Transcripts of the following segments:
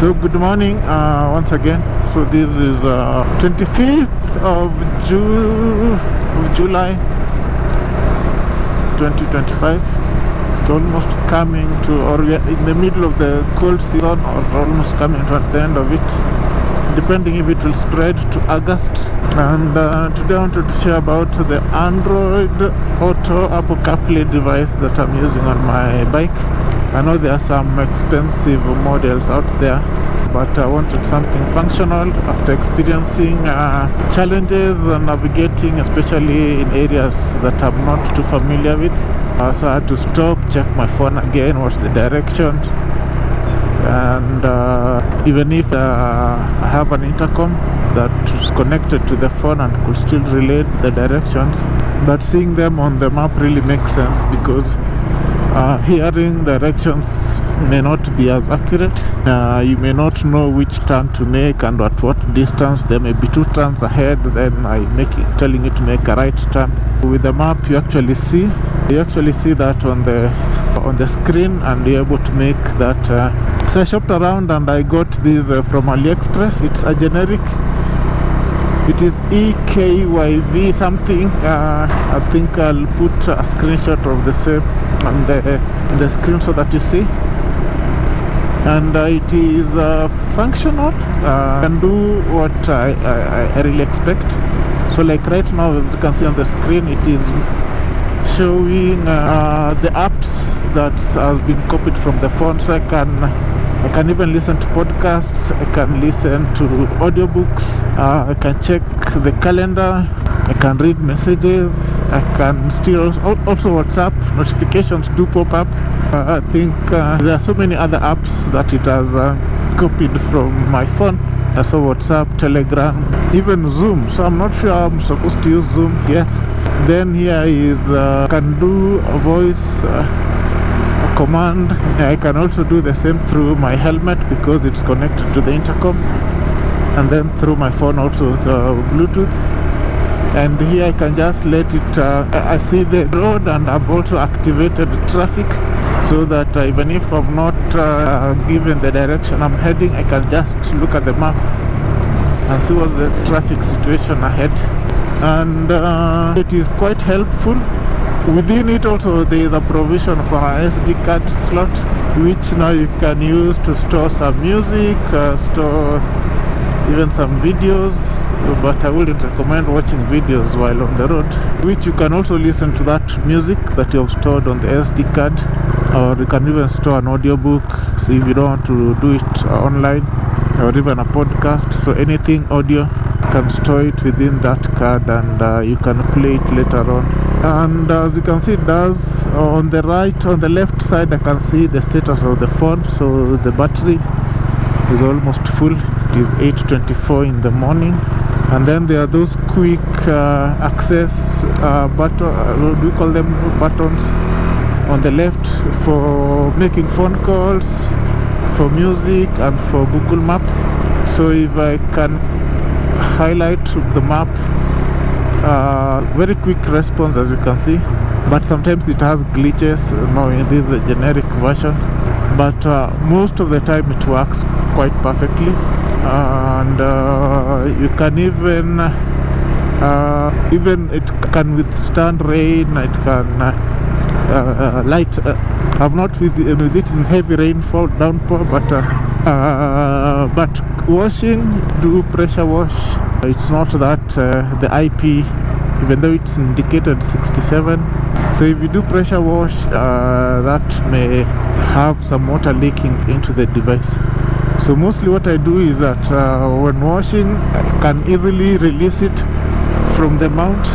So good morning once again. So this is 25th of July 2025. It's almost coming to, or we are in the middle of the cold season, or almost coming to the end of it, depending if it will spread to August. And today I wanted to share about the Android Auto Apple CarPlay device that I'm using on my bike. I know there are some expensive models out there, but I wanted something functional after experiencing challenges navigating, especially in areas that I'm not too familiar with. So I had to stop, check my phone again, what's the direction, and even if I have an intercom that is connected to the phone and could still relay the directions, but seeing them on the map really makes sense, because hearing directions may not be as accurate. You may not know which turn to make and at what distance. There may be two turns ahead, then telling you to make a right turn. With the map you actually see that on the screen, and you're able to make that. So I shopped around and I got this from Aliexpress. It's a generic. It is EKYV something. I think I'll put a screenshot of the same on the screen so that you see. And it is functional. Can do what I really expect. So like right now, as you can see on the screen, it is showing the apps that have been copied from the phone. So I can even listen to podcasts, I can listen to audiobooks, I can check the calendar, I can read messages, I can still also WhatsApp notifications do pop up. I think there are so many other apps that it has copied from my phone. So WhatsApp, Telegram, even Zoom. So I'm not sure I'm supposed to use Zoom here. Then here is can do a voice command. I can also do the same through my helmet because it's connected to the intercom, and then through my phone also with Bluetooth. And here I can just let it I see the road, and I've also activated traffic, so that even if I've not given the direction I'm heading, I can just look at the map and see what's the traffic situation ahead. And it is quite helpful. Within it also there is a provision for an SD card slot, which now you can use to store some music, store even some videos, but I wouldn't recommend watching videos while on the road. Which you can also listen to that music that you have stored on the SD card, or you can even store an audiobook, so if you don't want to do it online, or even a podcast. So anything audio, you can store it within that card, and you can play it later on. And as you can see, it does. On the left side I can see the status of the phone. So the battery is almost full. It is 8:24 in the morning. And then there are those quick access what do you call them, buttons on the left for making phone calls, for music, and for Google Map. So if I can highlight the map, very quick response, as you can see, but sometimes it has glitches. No, this is a generic version, but most of the time it works quite perfectly. And you can even it can withstand rain. It can light. I've not with it in heavy rainfall, downpour, but washing, do pressure wash. It's not that the IP, even though it's indicated 67. So if you do pressure wash, that may have some water leaking into the device. So mostly what I do is that when washing, I can easily release it from the mount.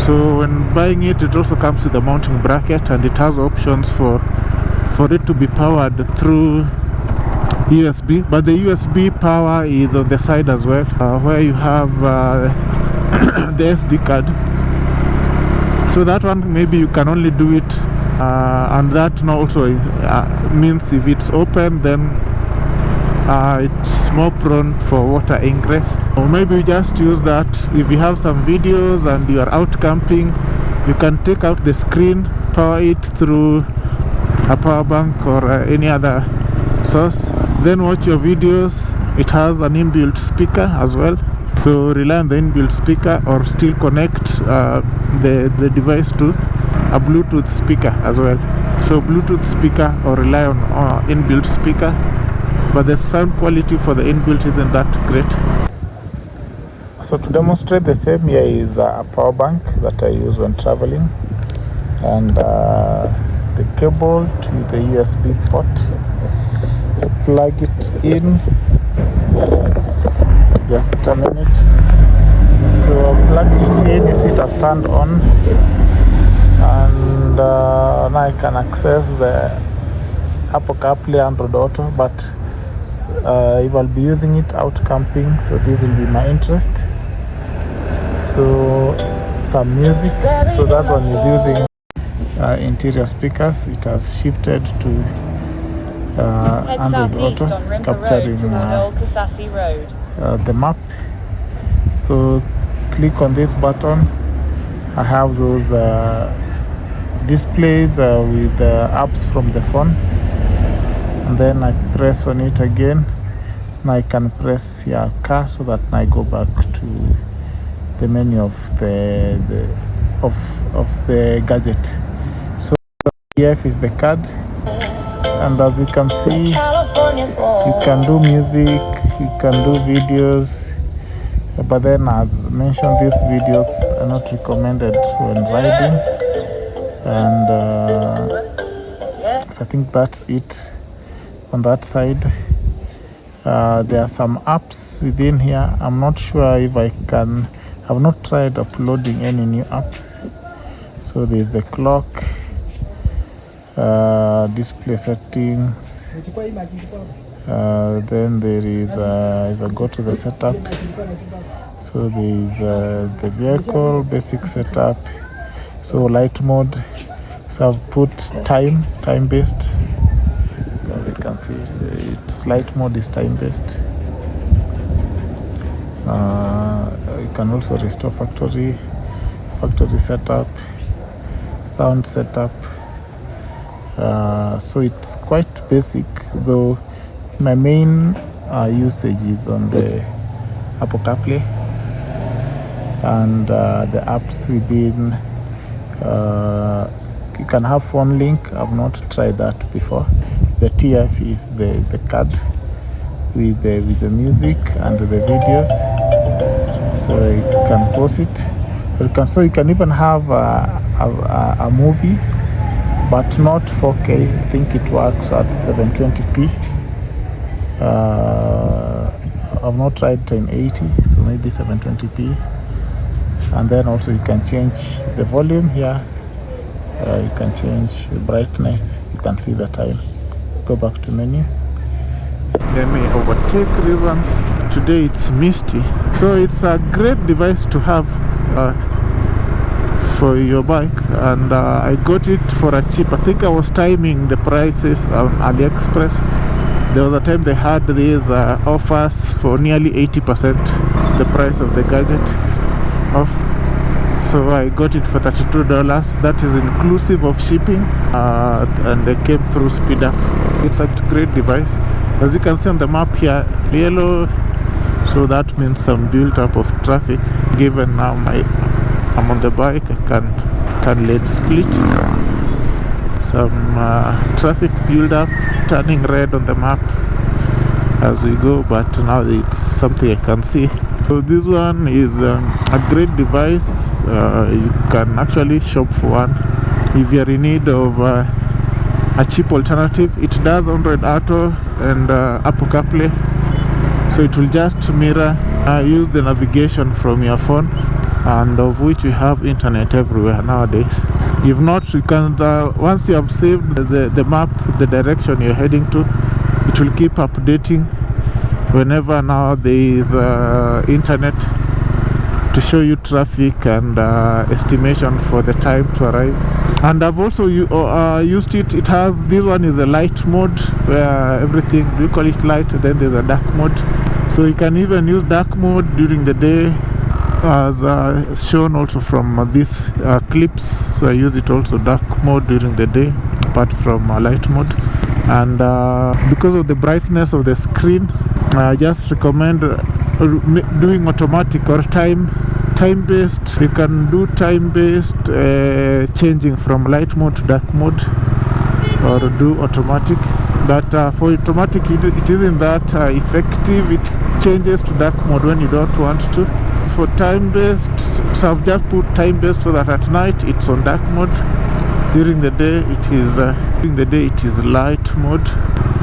So when buying it, it also comes with a mounting bracket, and it has options for it to be powered through USB, but the USB power is on the side as well, where you have the SD card. So that one maybe you can only do it, and that now also means if it's open, then it's more prone for water ingress. Or maybe you just use that if you have some videos and you are out camping, you can take out the screen, power it through a power bank or any other source, then watch your videos. It has an inbuilt speaker as well, so rely on the inbuilt speaker, or still connect the device to a Bluetooth speaker as well. So Bluetooth speaker, or rely on inbuilt speaker, but the sound quality for the inbuilt isn't that great. So to demonstrate the same, here is a power bank that I use when traveling, and the cable to the USB port. Plug it in. Just a minute. So I plugged it in. You see it has turned on, and now I can access the Apple CarPlay, Android Auto. But if I'll be using it out camping, so this will be my interest. So some music. So that one is using interior speakers. It has shifted to Android Auto, capturing the map. So click on this button. I have those displays with apps from the phone, and then I press on it again. Now I can press here car, so that I go back to the menu of the gadget. So EF is the card, and as you can see, you can do music, you can do videos, but then as mentioned, these videos are not recommended when riding. And so I think that's it on that side. There are some apps within here. I'm not sure if I can. I've not tried uploading any new apps. So there's the clock, display settings, then there is if I go to the setup, so there is the vehicle basic setup, so light mode. So I've put time based. As you can see, its light mode is time based. You can also restore factory setup, sound setup. So it's quite basic, though my main usage is on the Apple CarPlay and the apps within. You can have phone link. I've not tried that before. The TF is the card with the music and the videos, so you can pause it. So you can even have a movie, but not 4K. I think it works at 720p. I've not tried 1080, so maybe 720p. And then also you can change the volume here. You can change the brightness. You can see the time. Go back to menu. Let me overtake these ones. Today it's misty, so it's a great device to have for your bike, and I got it for a cheap. I think I was timing the prices on Aliexpress. There was a time they had these offers for nearly 80% the price of the gadget off. So I got it for $32. That is inclusive of shipping, and they came through speed up. It's a great device. As you can see on the map here, yellow, so that means some build up of traffic. Given now I'm on the bike, I can lane split. Some traffic build up, turning red on the map as we go, but now it's something I can see. So this one is a great device. You can actually shop for one if you're in need of a cheap alternative. It does Android Auto and Apple CarPlay, so it will just mirror, use the navigation from your phone, and of which we have internet everywhere nowadays. If not, you can once you have saved the map, the direction you're heading to, it will keep updating whenever now there is internet to show you traffic and estimation for the time to arrive. And I've also used it. It has, this one is a light mode, where everything, we call it light, then there's a dark mode. So you can even use dark mode during the day, as shown also from these clips. So I use it also dark mode during the day, apart from light mode. and because of the brightness of the screen, I just recommend doing automatic or time-based. You can do time-based, changing from light mode to dark mode, or do automatic. But for automatic, it isn't that effective. It changes to dark mode when you don't want to. For time-based, so I've just put time-based so that at night it's on dark mode. During the day it is light mode,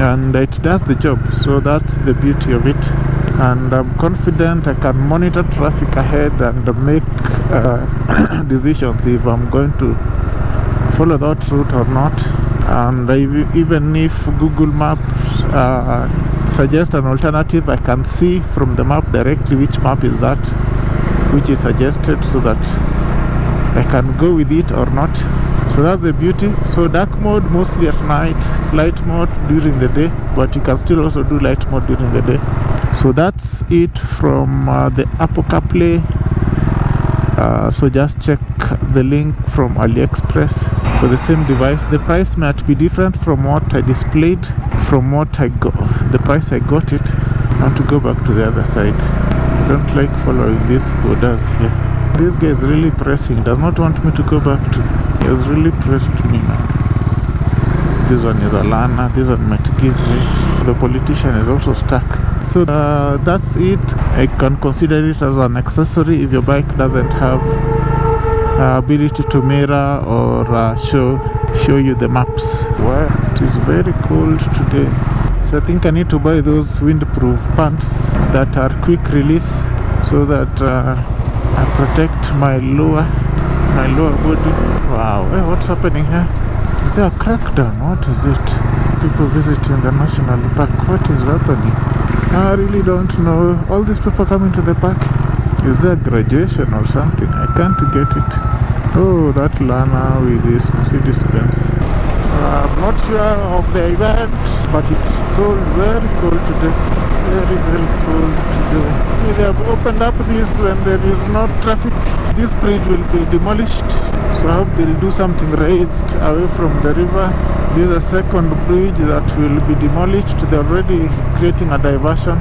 and it does the job. So that's the beauty of it. And I'm confident I can monitor traffic ahead and make decisions if I'm going to follow that route or not. And even if Google Maps suggests an alternative, I can see from the map directly which map is that which is suggested, so that I can go with it or not. So that's the beauty. So dark mode mostly at night, light mode during the day, but you can still also do light mode during the day. So that's it from the Apple CarPlay. So just check the link from Aliexpress for the same device. The price might be different from what I displayed, from what I got, the price I got it. I want to go back to the other side. I don't like following these borders here. This guy is really pressing, does not want me to go back to. He has really pressed me now. This one is a Lana, this one might give me. The politician is also stuck. So that's it. I can consider it as an accessory if your bike doesn't have ability to mirror or show you the maps. Well, it is very cold today, so I think I need to buy those windproof pants that are quick release, so that I protect my lower body. Wow, hey, what's happening here? Is there a crackdown? What is it? People visiting the national park. What is happening? I really don't know. All these people coming to the park. Is there graduation or something? I can't get it. Oh, that Lana with this Mercedes Benz. I'm not sure of the event, but it's cold, very cold today. Very, very cold today. They have opened up this when there is no traffic. This bridge will be demolished, so I hope they'll do something raised away from the river. This is a second bridge that will be demolished. They're already creating a diversion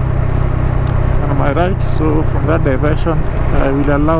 on my right, so from that diversion I will allow